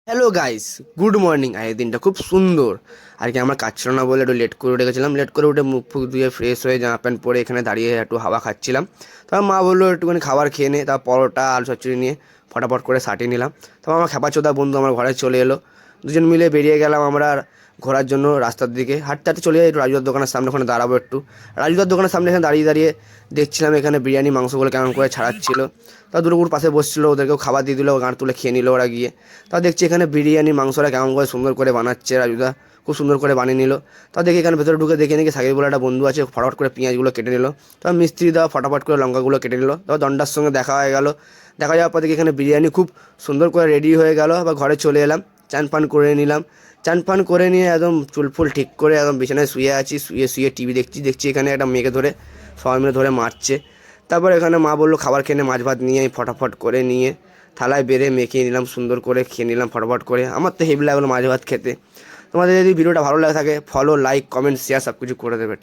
Hello guys, good morning. আজকের দিনটা খুব সুন্দর। আর কি আমার কাজ ছিল না বলে একটু লেট করে উঠে গেছিলাম। লেট করে উঠে মুখ ফুক ধুয়ে ফ্রেশ হয়ে জামা প্যান্ট পরে এখানে দাঁড়িয়ে একটু হাওয়া খাচ্ছিলাম। তারপর মা বললো একটুখানি খাবার খেয়ে নে। তার পরোটা আলু চচ্চড়ি নিয়ে ফটাফট করে সাটিয়ে নিলাম। তারপর আমার খেপাচোদা বন্ধু আমার ঘরে চলে এলো। দুজন মিলে বেরিয়ে গেলাম আমরা ঘোরার জন্য রাস্তার দিকে। হাঁটতে হাঁটতে চলে যাই একটু রাজুদার দোকানের সামনে, ওখানে দাঁড়াবো একটু। রাজুদার দোকানের সামনে এখানে দাঁড়িয়ে দাঁড়িয়ে দেখছিলাম এখানে বিরিয়ানি মাংসগুলো কেমন করে ছাড়াচ্ছিল। তা দুর্গুর পাশে বসছিলো, ওদেরকেও খাবার দিয়ে দিল, গাঁট তুলে খেয়ে নিল ওরা গিয়ে। তা দেখছি এখানে বিরিয়ানি মাংসটা কেমন করে সুন্দর করে বানাচ্ছে রাজুদা, খুব সুন্দর করে বানিয়ে নিল। তা দেখি এখানে ভেতরে ঢুকে দেখে নাকি সাকিব বলে একটা বন্ধু আছে, ফটাফট করে পেঁয়াজগুলো কেটে নিল। তারপর মিস্ত্রি দেওয়া ফটাফট করে লঙ্কাগুলো কেটে নিল। তারপর দন্ডার সঙ্গে দেখা হয়ে গেল। দেখা যাওয়ার পর দেখি এখানে বিরিয়ানি খুব সুন্দর করে রেডি হয়ে গেল। আবার ঘরে চলে এলাম, চান পান করে নিলাম। চান পান করে নিয়ে একদম চুল ফুল ঠিক করে একদম বিছানায় শুয়ে আছি। শুয়ে শুয়ে টিভি দেখছি এখানে একটা মেয়েকে ধরে সবাই মিলে ধরে মারছে। তারপর এখানে মা বললো খাবার খেয়ে নে, মাছ ভাত নিয়ে আমি ফটাফট করে নিয়ে থালায় বেড়ে মেখে নিলাম, সুন্দর করে খেয়ে নিলাম ফটাফট করে। আমার তো হেভি লাগলো মাছ ভাত খেতে। তোমাদের যদি ভিডিওটা ভালো লাগে থাকে ফলো, লাইক, কমেন্ট, শেয়ার সব কিছু করে দেবে।